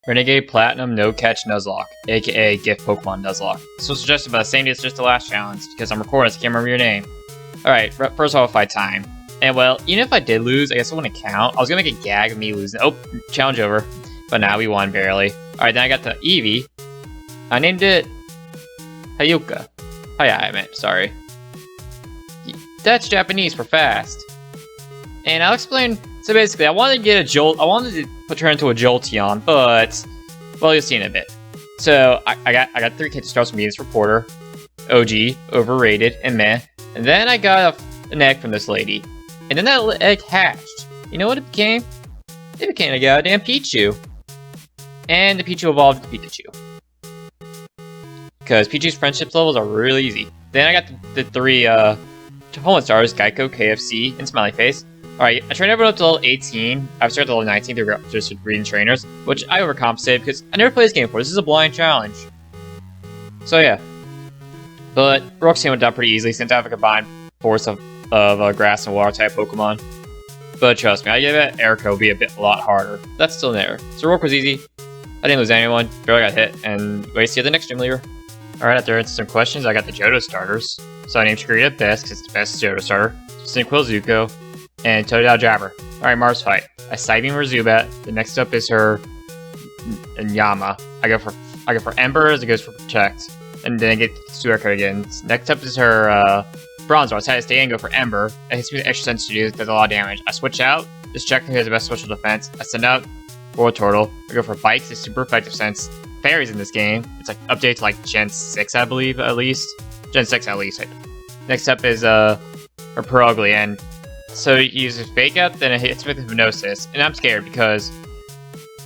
Renegade Platinum No Catch Nuzlocke, aka Gift Pokémon Nuzlocke. This was suggested by the same day as just the last challenge, because I'm recording, so I can't remember your name. Alright, first off, fight time. And well, even if I did lose, I guess it wouldn't count. I was gonna make a gag of me losing. Oh, challenge over. But now we won barely. Alright, then I got the Eevee. I named it Hayuka. Oh yeah, I meant, sorry. That's Japanese for fast. And I'll explain. So basically, I wanted to get a Jolt. I wanted to put her into a Jolteon, but well, you'll see in a bit. So I got 3 kits to start with Venus Reporter, OG, overrated, and meh. And then I got an egg from this lady, and then that egg hatched. You know what it became? It became a goddamn Pichu, and the Pichu evolved into Pikachu. Because Pichu's friendship levels are really easy. Then I got the 3 opponent stars: Geico, KFC, and Smiley Face. Alright, I trained everyone up to level 18. I've started at level 19 through just reading trainers, which I overcompensated because I never played this game before. This is a blind challenge. So yeah. But Rock's team went down pretty easily since I have a combined force of grass and water type Pokemon. But trust me, I give it Erica will be a lot harder. That's still there. So Rock was easy. I didn't lose anyone, barely got hit, and wait to see the next gym leader. Alright, after answering some questions, I got the Johto starters. So I named Chikorita best because it's the best Johto starter. Cinquil Zuko, and Totodile Jabber. Alright, Mars fight. I Psybeam her Zubat. The next up is her Yama. I go for Ember as it goes for Protect. And then I get Suicune again. Next up is her Bronzor. I decided to stay and go for Ember. It hits me with extra sensitivity, does a lot of damage. I switch out, just check who has the best special defense. I send out Turtle. I go for Bikes, it's super effective since fairies in this game. It's like update to like Gen 6, I believe, at least. Gen 6 at least. Next up is her Perugly, and so he uses Fake Out, then it hits with Hypnosis. And I'm scared because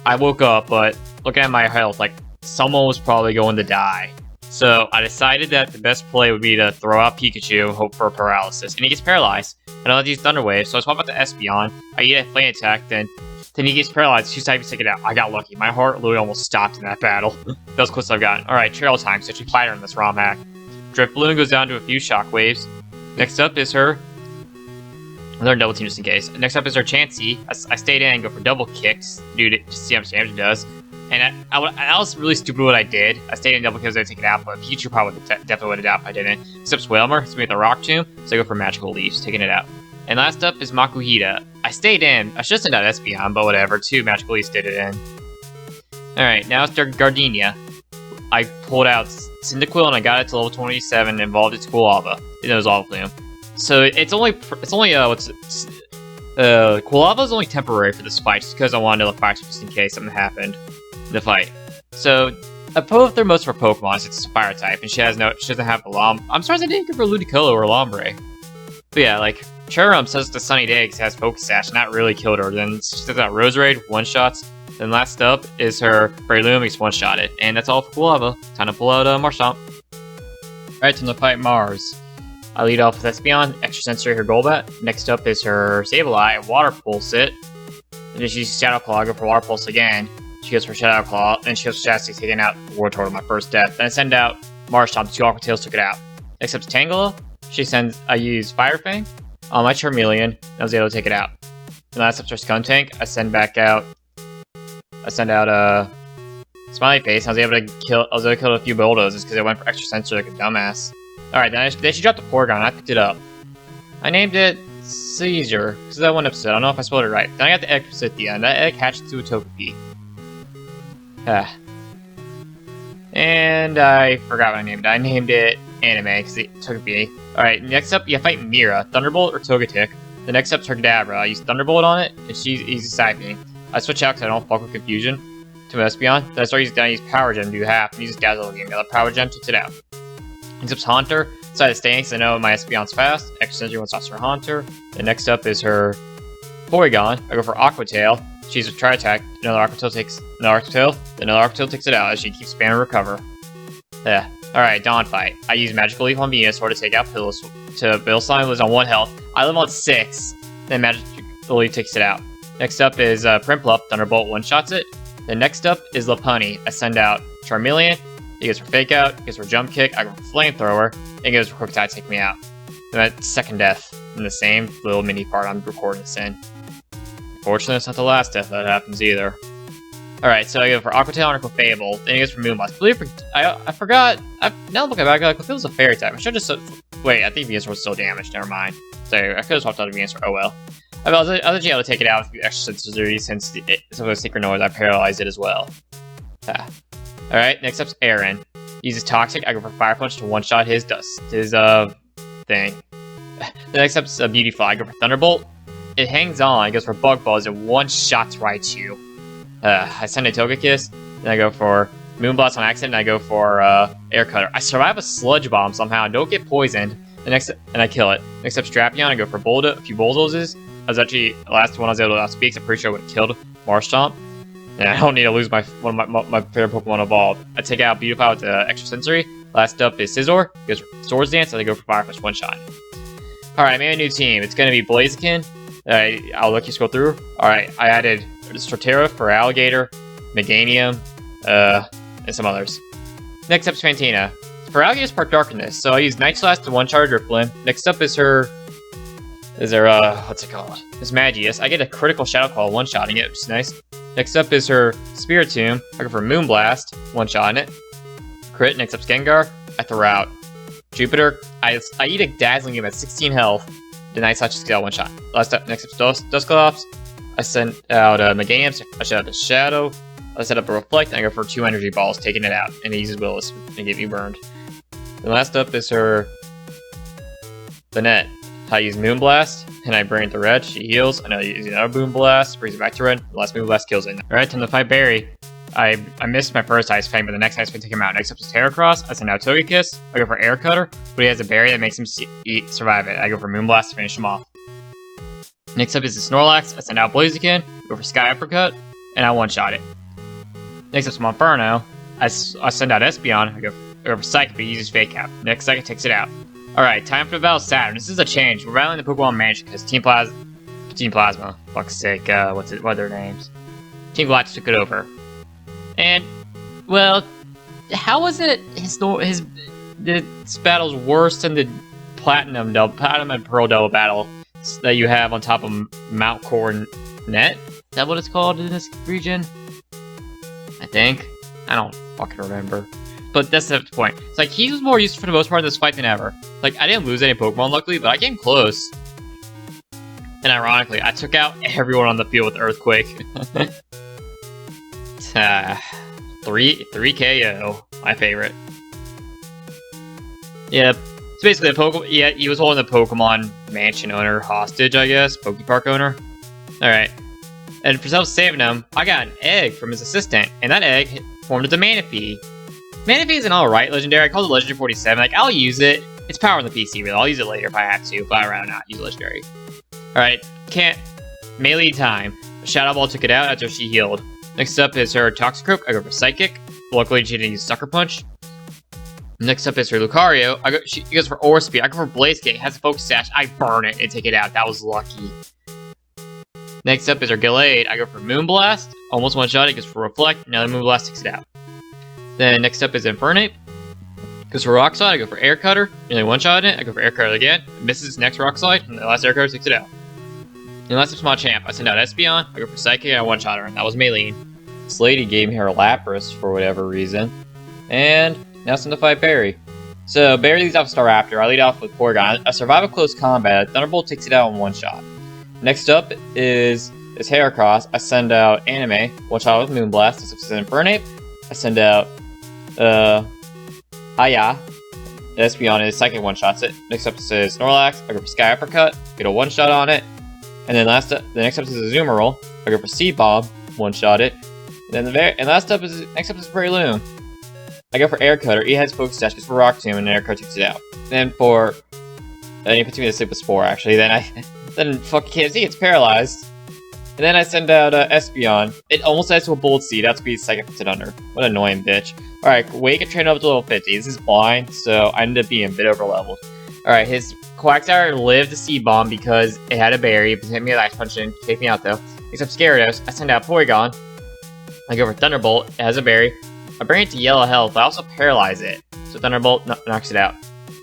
I woke up, but looking at my health, like someone was probably going to die. So I decided that the best play would be to throw out Pikachu and hope for a paralysis. And he gets paralyzed. And I'll use Thunder Wave, so I swap out the Espeon. I eat a Flame Attack, then he gets paralyzed. 2 types take it out. I got lucky. My heart literally almost stopped in that battle. That was close I've gotten. Alright, Trail Time, so she fighter in this Rom Hack. Drift Balloon goes down to a few Shockwaves. Next up is her another double team just in case. Next up is her Chansey. I stayed in and go for double kicks to see how much damage it does. And I was really stupid what I did. I stayed in double kills, I didn't take it out, but Pichu probably definitely would have died if I didn't. Except Swelmer, hits me with a Rock Tomb, so I go for Magical Leaves, taking it out. And last up is Makuhita. I stayed in. I should have sent out Espeon, but whatever. 2 Magical Leaves did it in. Alright, now it's Gardenia. I pulled out Cyndaquil and I got it to level 27 and evolved it to Quilava. It knows Lava Plume. So it's only Quilava is only temporary for this fight, just because I wanted to fight just in case something happened in the fight. So I pulled through most of her Pokemon. It's a fire type, and she doesn't have a I'm surprised I didn't give her Ludicolo or Lombre. But yeah, like Cherum says it's a sunny day because it has Focus Sash, and that really killed her. Then she does that Roserade, 1-shots. Then last up is her Breloom, makes 1-shot it, and that's all for Quilava. Time to pull out Marshtomp. Alright, time to fight Mars. I lead off with Espeon, Extra Sensory, her Golbat. Next up is her Sableye, Water Pulse it. And then she uses Shadow Claw, I go for Water Pulse again. She goes for Shadow Claw, and she goes for Shasty, taking out Wartortle, my first death. Then I send out Marshtomp, 2 Aqua Tails took it out. Next up is Tangela. I use Fire Fang on my Charmeleon, and I was able to take it out. And last up is her Skuntank. I send out Smiley Face, and I was able to kill a few Bulldozers because I went for Extra Sensory like a dumbass. Alright, then she dropped the Porygon, I picked it up. I named it Caesar, because of that one episode, I don't know if I spelled it right. Then I got the egg for Cynthia, and that egg hatched into a Togepi. And I forgot what I named it. I named it Anime, because it Togepi. Alright, next up, you fight Mira, Thunderbolt or Togetic. The next up is her Kadabra. I use Thunderbolt on it, and she's easy Psybeam. I switch out because I don't fuck with Confusion to Espeon. Then I use Power Gem to do half, and use Dazzle again. The Power Gem takes it out. Next up's Haunter. Decided to stay because I know my Espeon's fast. Extra Sensory one-shots her Haunter. The next up is her Porygon. I go for Aqua Tail. She's a Tri Attack. Another Aqua Tail takes it out as she keeps spamming Recover. Yeah. Alright, Dawn Fight. I use Magical Leaf on Venusaur to take out Piloswine lives on 1 health. I live on 6. Then Magical Leaf takes it out. Next up is Primpluff. Thunderbolt one-shots it. Then next up is Lopunny. I send out Charmeleon. He goes for Fake Out, he goes for Jump Kick, I go for Flamethrower, and he goes for Quick Attack to take me out. Then that's second death in the same little mini part I'm recording this in. Fortunately, it's not the last death that happens either. Alright, so I go for Aqua Tail and Clefable, then he goes for Moonblast. I forgot, now looking back, Clefable was a fairy type. I should just, wait, I think Venusaur was still damaged, never mind. So I could have swapped out of Venusaur, oh well. I was actually able to take it out with extra sensitivity since some of the Secret Noise, I paralyzed it as well. Alright, next up's Aaron. He uses Toxic, I go for Fire Punch to one-shot his thing. The next up's Beautifly, I go for Thunderbolt. It hangs on, it goes for Bug Buzz, and one-shots Raichu. I send a Togekiss, then I go for Moonblast on accident, and I go for Air Cutter. I survive a Sludge Bomb somehow, don't get poisoned, and I kill it. Next up's Drapion, I go for a few Bulldozes. I was actually, the last one I was able to outspeak, so I'm pretty sure I would have killed Marshtomp. And I don't need to lose one of my favorite Pokemon evolved. I take out Beautify with the extra sensory. Last up is Scizor, goes for Swords Dance, and I go for Fire Punch one-shot. Alright, I made a new team. It's going to be Blaziken. I'll let you scroll through. Alright, I added Storterra for Alligator, Meganium, and some others. Next up is Fantina. For Alligator, Spark Darkness, so I use Night Slash to one-shot Drifblim. Next up is her... what's it called? It's Magius. I get a critical Shadow Claw one-shotting it, which is nice. Next up is her Spiritomb. I go for Moonblast, one-shotting it. Crit, next up's Gengar. I throw out Jupiter. I eat a Dazzling Game at 16 health. The Night Slash is one-shot. Last up, next up's Dusclops. I send out Meganium. I set up a Shadow. I set up a Reflect, and I go for 2 Energy Balls, taking it out. And it uses Willis to get you burned. And last up is her Banette. I use Moonblast, and I bring it to red, she heals, and I use another Moonblast, brings it back to red, the last Moonblast kills it. Alright, time to fight Barry. I missed my first Ice Fang, but the next Ice Fang take him out. Next up is Heracross, I send out Togekiss, I go for Air Cutter, but he has a berry that makes him survive it. I go for Moonblast to finish him off. Next up is the Snorlax, I send out Blaziken, go for Sky Uppercut, and I one-shot it. Next up is Inferno, I send out Espeon, I go for Psychic, but he uses Fake Out. Next Psychic takes it out. Alright, time for the battle Saturn. This is a change. We're battling the Pokemon Mansion because Team Plasma, fuck's sake, what are their names? Team Galactus took it over. And, well, how was it this battle's worse than the Platinum and Pearl double battle that you have on top of Mount Coronet? Is that what it's called in this region? I think. I don't fucking remember. But that's the point. It's like, he was more used for the most part in this fight than ever. Like, I didn't lose any Pokemon, luckily, but I came close. And ironically, I took out everyone on the field with Earthquake. 3 KO. My favorite. Yeah, it's basically a Pokemon. Yeah, he was holding the Pokemon Mansion owner hostage, I guess. Pokepark owner. Alright. And for self-saving him, I got an egg from his assistant. And that egg formed into Manaphy. Manaphy is an alright legendary. I call it Legendary 47. Like, I'll use it. It's power on the PC, really. I'll use it later if I have to, but I'd rather not use legendary. Alright, melee time. Shadow Ball took it out after she healed. Next up is her Toxicroak. I go for Psychic. Luckily, she didn't use Sucker Punch. Next up is her Lucario. She goes for Aura Speed. I go for Blaze Kick. It has a Focus Sash. I burn it and take it out. That was lucky. Next up is her Gallade. I go for Moonblast. Almost one-shot. It goes for Reflect. Another Moonblast takes it out. Then next up is Infernape. Goes for Rock Slide, I go for Air Cutter. Nearly one-shot it, I go for Air Cutter again. Misses next Rock Slide, and the last Air Cutter takes it out. And last up's Machamp. I send out Espeon, I go for Psychic, and I one-shot her, and that was Maylene. This lady gave me her Lapras for whatever reason. And now it's time to fight Barry. So Barry leads off Staraptor. I lead off with Porygon. I survive a close combat. Thunderbolt takes it out in one shot. Next up is Heracross. I send out Anime, one-shot with Moonblast. Next up is Infernape. I send out Aya. Espeon is Psychic one-shots it. Next up is Snorlax. I go for Sky Uppercut. Get a one-shot on it. And then the next up is Azumarill. I go for Seed Bomb. One-shot it. And then next up is Breloom. I go for Air Cutter. He has Focus Sash. Goes for Rock Tomb, and Air Cutter takes it out. Then he puts me to sleep with Spore. Actually, then fuck KFC gets paralyzed. And then I send out Espeon. It almost dies to a Bolt Seed. That's be Psychic puts it under. What an annoying bitch. Alright, Wake and train up to level 50. This is blind, so I ended up being a bit over leveled. Alright, his Quagsire lived the Seed Bomb because it had a berry. It hit me with Ice Punch and take me out though. Except Gyarados. I send out Porygon. I go for Thunderbolt. It has a berry. I bring it to yellow health, but I also paralyze it. So Thunderbolt knocks it out.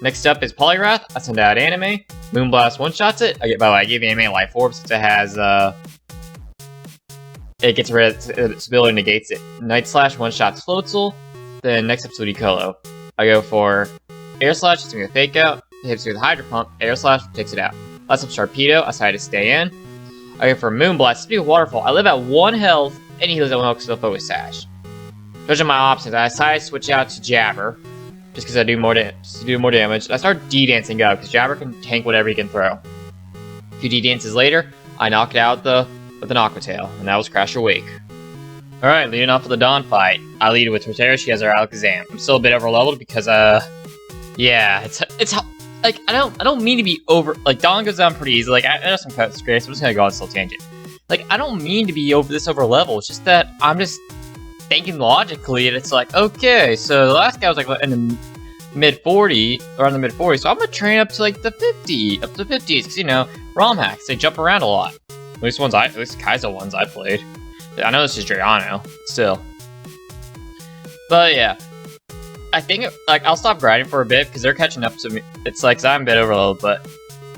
Next up is Polygraph. I send out Anime. Moonblast one-shots it. By the way, I gave Anime a Life Orb since it has it gets rid of its ability, negates it. Night Slash one-shots Floatzel. Then next up, Ludicolo. I go for Air Slash, hits me with Fake Out. Hits me with Hydro Pump. Air Slash takes it out. Last up, Sharpedo. I decided to stay in. I go for Moonblast. Hits me with Waterfall. I live at 1 health, and he lives at 1 health because of Focus Sash. Those are my options. I decided to switch out to Jabber, just because I do more damage. I start D-dancing up, because Jabber can tank whatever he can throw. A few D-dances later, I knock it out with an Aqua Tail, and that was Crash Your Wake. Alright, leading off with the Dawn fight. I lead with Torterra, she has her Alakazam. I'm still a bit overleveled because, yeah, it's like, I don't mean to be over, like, Dawn goes down pretty easy, like, I know some cuts, great, so I'm just gonna go on this little tangent. Like, I don't mean to be this over level, it's just that I'm just thinking logically, and it's like, okay, so the last guy was, like, in the mid-40, around the mid-40s, so I'm gonna train up to, like, the 50, up to the 50s, because, you know, Rom Hacks, they jump around a lot. At least Kaizo ones I played. I know this is Drayano, still. But yeah, I think like I'll stop grinding for a bit because they're catching up to me. It's like, 'cause I'm a bit overloaded, but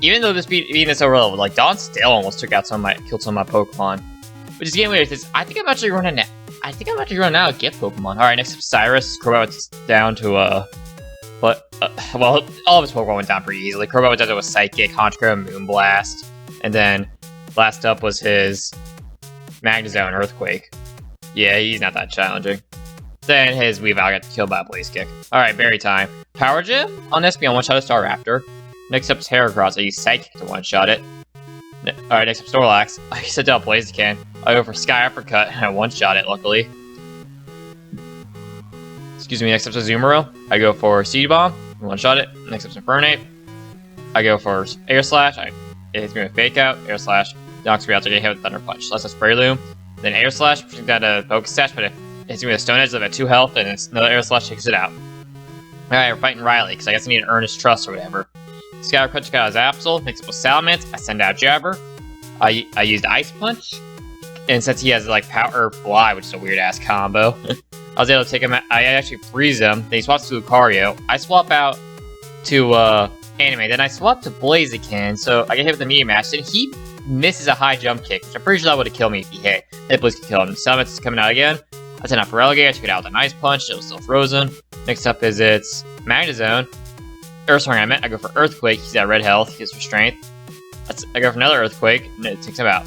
even though being this overloaded, like Dawn still almost killed some of my Pokemon, which is getting weird. Because I think I'm actually running out. Of Gift Pokemon. All right, next up, Cyrus. Crobat down to well, all of his Pokemon went down pretty easily. Crobat went down to a Psychic, Honchkrow, Moonblast, and then last up was his Magna Zone, Earthquake. Yeah, he's not that challenging. Then his Weavile got killed by a Blaze Kick. Alright, Berry time. Power Gem on Espeon, one-shot a Staraptor. Next up is Heracross, I use Psychic to one-shot it. Alright, next up Snorlax. I set down Blaziken. I go for Sky Uppercut, and I one-shot it, luckily. Excuse me, next up is Azumarill. I go for Seed Bomb, one-shot it. Next up is Inferno. I go for Air Slash. It hits me with Fake Out, Air Slash. Knocks me out to get hit with Thunder Punch. Last up Spray Loom. Then Air Slash, got a Focus Sash, but it hits me with a Stone Edge, live at 2 health, and another Air Slash takes it out. Alright, we're fighting Riley, because I guess I need to earn his trust or whatever. Sky Crunch got his Absol, mix up with Salamence, I send out Jabber. I used Ice Punch, and since he has like Power Fly, which is a weird ass combo, I was able to take him out. I actually freeze him, then he swaps to Lucario. I swap out to Anime, then I swap to Blaziken, so I get hit with the Meteor Mash, and he misses a high jump kick, which I'm pretty sure that would have killed me if he hit. Hit Blaze could kill him. Salamence is coming out again. I sent out for Relegate, I took it out with a Nice Punch, it was still frozen. Next up is its Magna Zone. I go for Earthquake, he's at red health, he has for Strength. I go for another Earthquake, and it takes him out.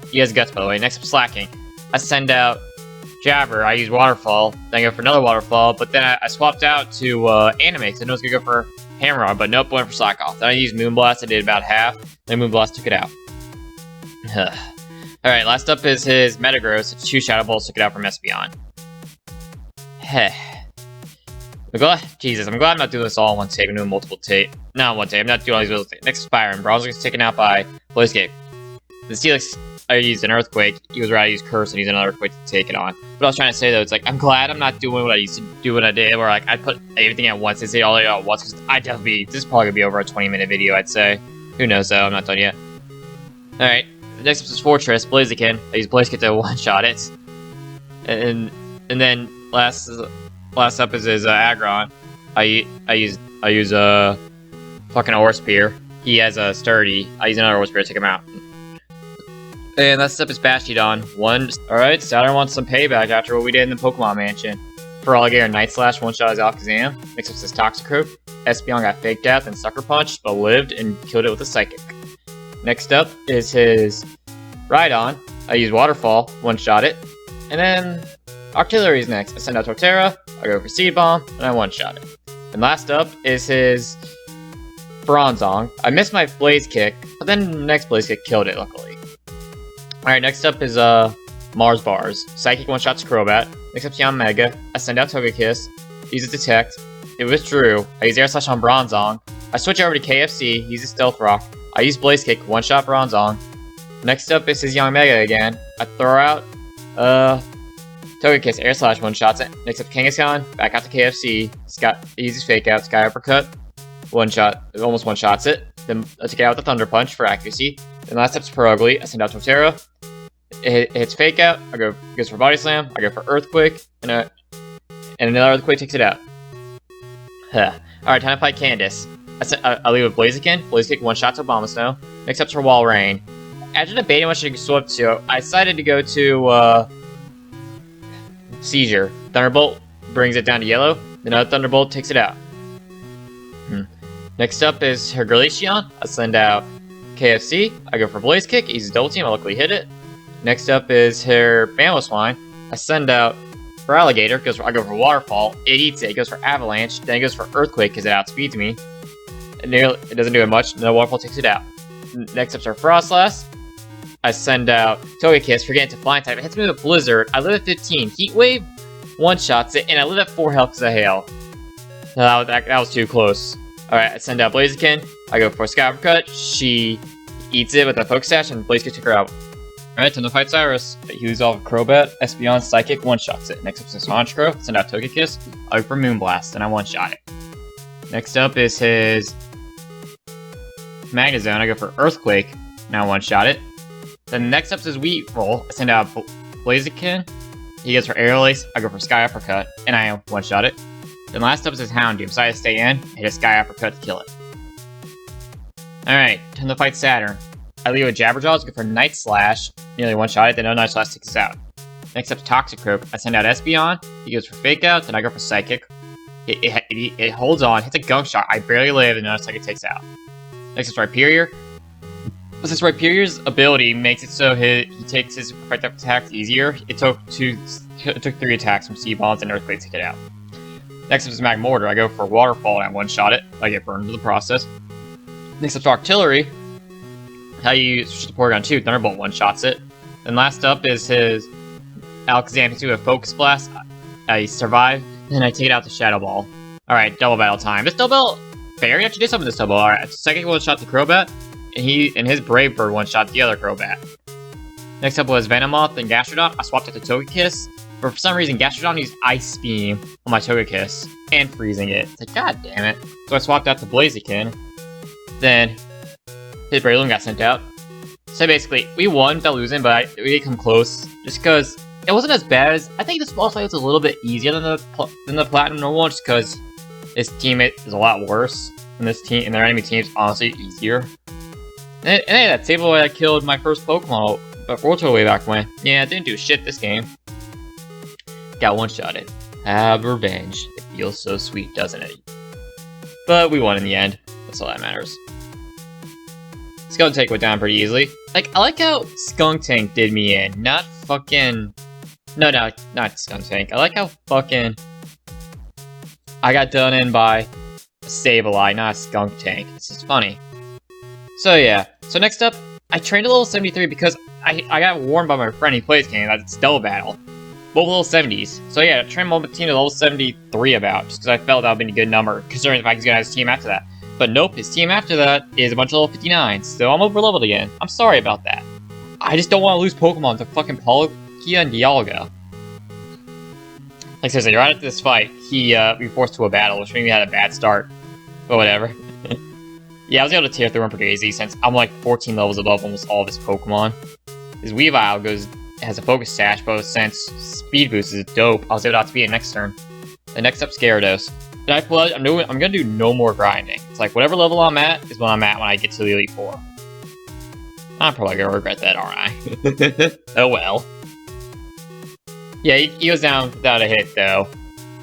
He has Guts, by the way. Next up, Slacking. I send out Jabber, I use Waterfall, then I go for another Waterfall, but then I swapped out to Anime, because I know it's going to go for Hammer, but nope, went for Slack Off. Then I used Moonblast, I did about half, then Moonblast took it out. Alright, last up is his Metagross. It's 2 Shadow Balls, took it out from Espeon. I'm glad I'm not doing this all in one take. I'm doing multiple take. Not one take, I'm not doing all these little takes. Next is Byron. Bronze gets taken out by Blaziken. The Steelix, I used an Earthquake. He was right, I used Curse, and he used another Earthquake to take it on. What I was trying to say though, it's like, I'm glad I'm not doing what I used to do when I did, where like, I put everything at once, and say all at once, because this is probably gonna be over a 20-minute video, I'd say. Who knows though, I'm not done yet. Alright, next up is Fortress, Blaziken. I use Blaziken to one-shot it. And then last up is his Aggron. I use fucking Aura Spear. He has a Sturdy. I use another Aura Spear to take him out. And last up is Bastiodon. Alright, Saturn wants some payback after what we did in the Pokemon Mansion. For Alligator, Night Slash, one-shot his Alakazam. Next up is Toxicroak. Espeon got Faked Out, then Sucker Punched, but lived and killed it with a Psychic. Next up is his Rhydon. I use Waterfall, one-shot it. And then Octillery's next. I send out Torterra, I go for Seed Bomb, and I one-shot it. And last up is his Bronzong. I missed my Blaze Kick, but then the next Blaze Kick killed it, luckily. Alright, next up is Mars Bars. Psychic one-shots Crobat. Next up is Yanmega. I send out Togekiss, use it Detect. It withdrew. I use Air Slash on Bronzong. I switch over to KFC, use a Stealth Rock. I use Blaze Kick, one-shot Bronzong. Next up is his Yanmega again. I throw out Togekiss, Air Slash one-shots it. Next up Kangaskhan, back out to KFC. He uses Fake Out, Sky Uppercut. One-shot, almost one-shots it. Then I take it out with the Thunder Punch for accuracy. Then last up's Perugly. I send out Torterra. It hits Fake Out. Goes for Body Slam. I go for Earthquake. And another Earthquake takes it out. Alright, time to fight Candace. I leave with Blaziken. Blaziken one-shot to Abomasnow. Next up's for Walrein. after debating what should swap to, I decided to go to Seizure. Thunderbolt brings it down to yellow. Another Thunderbolt takes it out. Next up is her Glaceon. I send out KFC. I go for Blaze Kick. Easy double team. I luckily hit it. Next up is her Venomoth. I send out for Alligator. I go for Waterfall. It eats it. It goes for Avalanche. Then it goes for Earthquake because it outspeeds me. It doesn't do it much. No, Waterfall takes it out. Next up's our Frostlass. I send out Togekiss, forgetting to Flying type. It hits me with a Blizzard. I live at 15. Heat Wave one-shots it, and I live at 4 health because of Hail. No, that was too close. Alright, I send out Blaziken. I go for Sky Uppercut. She eats it with a Focus Sash, and Blaziken took her out. Alright, time to fight Cyrus. He uses off Crobat. Espeon Psychic one-shots it. Next up is Honchkrow. Send out Togekiss. I go for Moonblast, and I one-shot it. Next up is his Magna Zone. I go for Earthquake. Now one-shot it. Then next up is Weavile. I send out Blaziken. He gets for Aerial Ace. I go for Sky Uppercut, and I one-shot it. Then last up is his Houndoom, so I stay in, hit a Sky Uppercut to kill it. Alright, time to fight Saturn. I leave with Jabberjaws, go for Night Slash, nearly one-shot it, then no Night Slash takes us out. Next up is Toxicroak. I send out Espeon. He goes for Fake Out, then I go for Psychic. It holds on, hits a Gunk Shot. I barely live, and no Psychic takes out. Next up is Rhyperior. Since Rhyperior's ability makes it so he takes his fight type attacks easier, it took 3 attacks from C-Bombs and Earthquake to get out. Next up is Magmortar. I go for Waterfall and I one-shot it. I get burned in the process. Next up is Octillery. How you switch to Porygon 2, Thunderbolt one-shots it. Then last up is his Alakazam to a Focus Blast. I survive, then I take it out to Shadow Ball. Alright, double battle time. This double battle, Fairy actually did something with this double. Alright, second one-shot to Crobat. And his Brave Bird one-shot the other Crobat. Next up was Venomoth and Gastrodon. I swapped it to Togekiss. But for some reason, Gastrodon used Ice Beam on my Togekiss and freezing it. It's like, god damn it. So I swapped out to Blaziken. Then his Breloom got sent out. So basically, we won without losing, but we didn't come close. Just because it wasn't as bad as... I think the small fight was a little bit easier than the Platinum normal one, just because his teammate is a lot worse. And this team and their enemy team's honestly easier. And hey, that table I killed my first Pokemon World Tour way back when. Yeah, it didn't do shit this game. Got one-shotted. Have revenge. It feels so sweet, doesn't it? But we won in the end. That's all that matters. Skunk Tank went down pretty easily. Like, I like how Skunk Tank did me in, not fucking... No, not Skunk Tank. I like how fucking... I got done in by Sableye, not Skunk Tank. This is funny. So yeah. So next up, I trained to level 73 because I got warned by my friend he plays game that it's double battle. Both level 70s. So yeah, I trained my team to level 73 about, just because I felt that would be a good number, considering the fact he's gonna have his team after that. But nope, his team after that is a bunch of level 59s, so I'm over leveled again. I'm sorry about that. I just don't want to lose Pokemon to fucking Palkia and Dialga. Like seriously, right after this fight, we forced to a battle, which means we had a bad start. But whatever. Yeah, I was able to tear through him pretty easy since I'm like 14 levels above almost all of his Pokemon. His Weavile has a Focus Sash, but since Speed Boost is dope, I was able to outspeed it next turn. The next up, Gyarados. Did I pledge? I'm gonna do no more grinding. It's like whatever level I'm at is what I'm at when I get to the Elite Four. I'm probably gonna regret that, aren't I? Oh well. Yeah, he goes down without a hit though.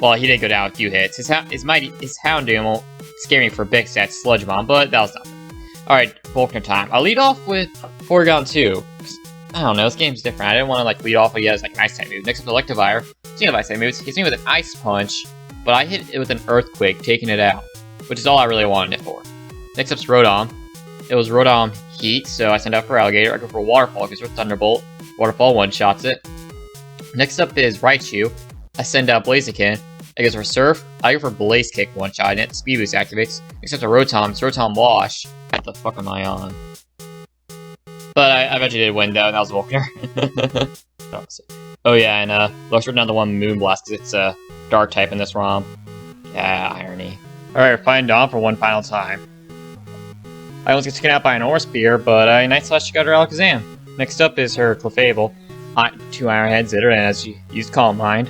Well, he did go down a few hits. His Houndoom won't scare me for big stats, Sludge Bomb, but that was nothing. Alright, Volkner time. I'll lead off with Porygon 2. I don't know, this game's different. I didn't want to like lead off with like an Ice type move. Next up, Electivire. Speaking of Ice type moves, he hits me with an Ice Punch, but I hit it with an Earthquake, taking it out, which is all I really wanted it for. Next up's Rotom. It was Rotom Heat, so I send out for Alligator. I go for Waterfall, because we're Thunderbolt. Waterfall one-shots it. Next up is Raichu. I send out Blaziken. It goes for Surf. I go for Blaze Kick one-shot, and it Speed Boost activates. Next up to Rotom. It's Rotom Wash. What the fuck am I on? But I eventually did win, though, and that was Volkner. Oh yeah, and Luxray down to one Moonblast, because it's a Dark type in this ROM. Yeah, irony. Alright, we're fighting Dawn for one final time. I almost get taken out by an Aura Spear, but I Night Slash got her Alakazam. Next up is her Clefable. 2 Iron Heads hit her, and as she used Calm Mind.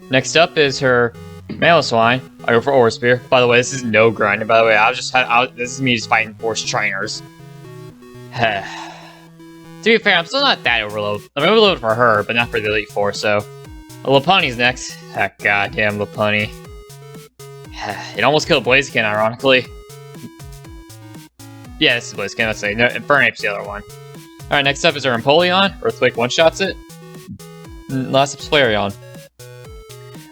Next up is her Malaswine. I go for Aura Spear. By the way, this is no grinding, by the way. This is me just fighting Force Trainers. To be fair, I'm still not that overloaded. I'm overloaded for her, but not for the Elite Four, so... Lopunny's next. Goddamn Lopunny. It almost killed Blaziken, ironically. Yeah, this is Blaziken, let's say. No, Infernape's the other one. Alright, next up is our Empoleon. Earthquake one-shots it. Last up's Flareon.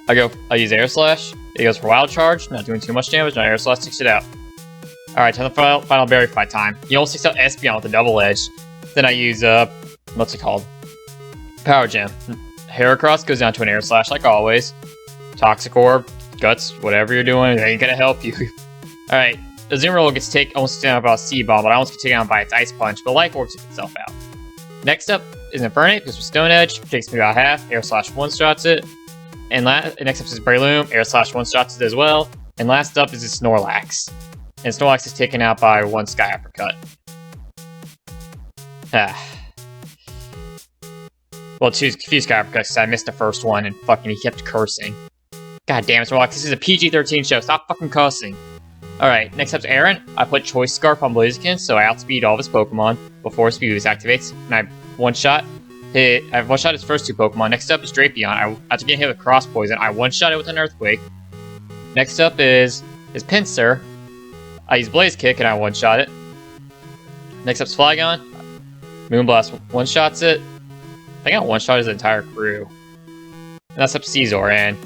I use Air Slash. It goes for Wild Charge, not doing too much damage, and Air Slash takes it out. Alright, time for the final berry fight time. He almost takes out Espeon with a double edge. Then I use, what's it called? Power Gem. Heracross goes down to an Air Slash like always. Toxic Orb, Guts, whatever you're doing, they ain't gonna help you. Alright, the Azumarill gets almost taken out by a C-Bomb, but I almost get taken out by its Ice Punch, but Life Orb took itself out. Next up is Infernape, goes for Stone Edge, takes me about half, Air Slash one-shots it. And next up is Breloom, Air Slash one-shots it as well. And last up is Snorlax. And Snorlax is taken out by one Sky Uppercut. Well, two Sky Uppercuts because I missed the first one and fucking he kept cursing. God damn it, Snorlax, this is a PG-13 show, stop fucking cussing. Alright, next up's Aaron. I put Choice Scarf on Blaziken, so I outspeed all of his Pokemon before Speed Boost activates. And I one-shot his first two Pokemon. Next up is Drapion. After getting hit with Cross Poison, I one-shot it with an Earthquake. Next up is Pinsir. I use Blaze Kick and I one-shot it. Next up's Flygon. Moonblast one-shots it. I think I one-shot his entire crew. And that's up Caesar, and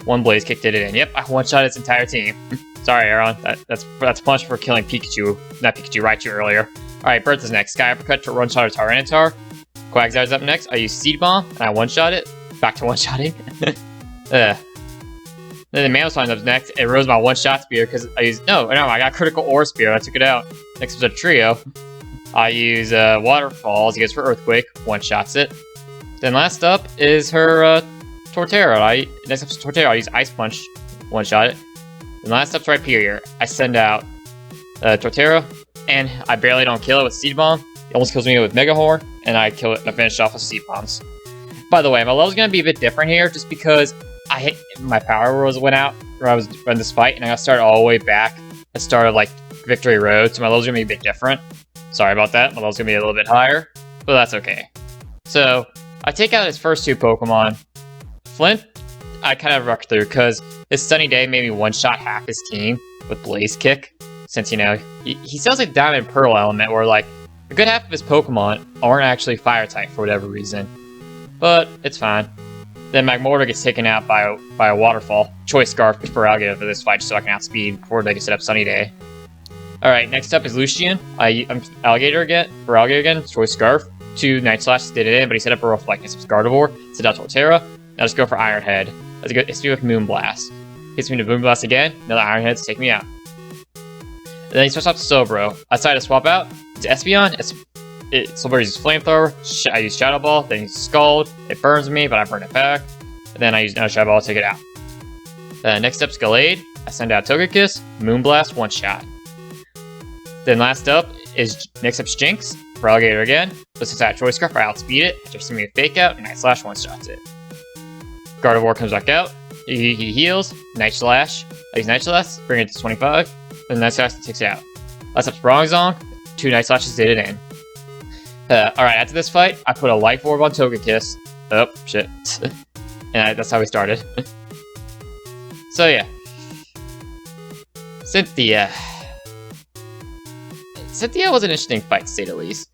one Blaze Kick did it in. Yep, I one-shot its entire team. Sorry, Aaron. That's punch for killing Pikachu. Not Pikachu, Raichu earlier. Alright, Birth is next. Sky Uppercut to one-shot a Tyranitar. Quagsire up next. I use Seed Bomb, and I one-shot it. Back to one-shotting. Then the Mamoswine's up next. It rose my one-shot spear because I used... No, I got Critical Ore Spear. I took it out. Next was a Trio. I use Waterfalls. He goes for Earthquake. One-shots it. Then last up is her Torterra. Next up is Torterra. I use Ice Punch. One-shot it. And last up's Rhyperior. I send out Torterra, and I barely don't kill it with Seed Bomb. It almost kills me with Mega Horn, and I kill it and I finish off with Seed Bombs. By the way, my level's gonna be a bit different here, just because my power rose went out when I was running this fight, and I got started all the way back. I started like Victory Road, so my level's gonna be a bit different. Sorry about that. My level's gonna be a little bit higher, but that's okay. So I take out his first two Pokemon. Flint, I kind of rucked through because his Sunny Day made me one-shot half his team with Blaze Kick. Since, you know, he sounds like Diamond Pearl element, where like a good half of his Pokemon aren't actually Fire type for whatever reason. But it's fine. Then Magmortar gets taken out by a Waterfall. Choice Scarf for Alligator for this fight, just so I can outspeed before they can set up Sunny Day. Alright, next up is Lucian. I'm Alligator again. Choice Scarf. Two Night Slashes did it in, but he set up a Reflect. Next up is Gardevoir. Set out Torterra. Now just go for Iron Head. Hits me with Moonblast. Hits me to Moonblast again. Another Iron Head to take me out. And then he switched off to Slowbro. I decided to swap out to Espeon. Slowbro uses Flamethrower. I use Shadow Ball. Then he uses Scald. It burns me, but I burn it back. And then I use another Shadow Ball to take it out. Next up is Gallade. I send out Togekiss. Moonblast, one shot. Then next up is Jinx. For Alligator again. But since I have Choice Scarf, I outspeed it. Just send me a Fake Out, and Night Slash one-shots it. Gardevoir comes back out. He heals. Night Slash. I use Night Slash. Bring it to 25. Then Night Slash takes it out. Last up's Bronzong. Two Night Slashes did it in. Alright, after this fight, I put a Life Orb on Togekiss. Oh, shit. And that's how we started. So, yeah. Cynthia was an interesting fight, to say the least.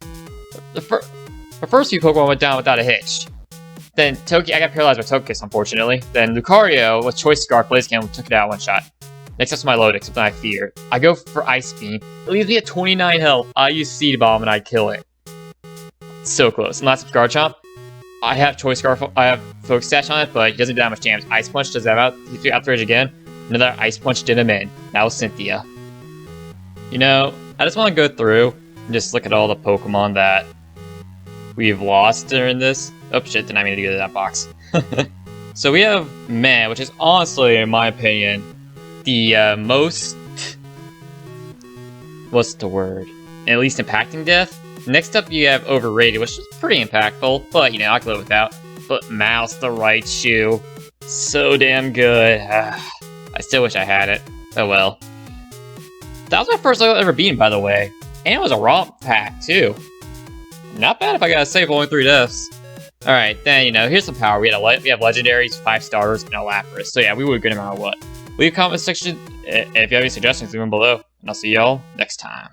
The first few Pokemon went down without a hitch. Then I got paralyzed by Togekiss, unfortunately. Then Lucario, with Choice Scarf, Blaziken, took it out one shot. Next up's my Milotic, something I fear. I go for Ice Beam. It leaves me at 29 health. I use Seed Bomb and I kill it. So close. And last up's Garchomp. I have Choice Scarf, I have Focus Sash on it, but he doesn't do that much damage. Ice Punch does that out. He threw Outrage again. Another Ice Punch did him in. That was Cynthia. You know, I just want to go through and just look at all the Pokemon that we've lost during this. Oh shit, didn't I mean to go to that box. So we have Meh, which is honestly, in my opinion, the most... what's the word? At least impacting death. Next up you have Overrated, which is pretty impactful, but you know, I can live with that. But Mouse, the Raichu, so damn good. I still wish I had it. Oh well. That was my first level ever beaten, by the way. And it was a Rom Hack, too. Not bad if I gotta save only 3 deaths. Alright, then, you know, here's some power. We have legendaries, 5 starters, and a Lapras. So yeah, we would good no matter what. Leave a comment section if you have any suggestions, leave them below. And I'll see y'all next time.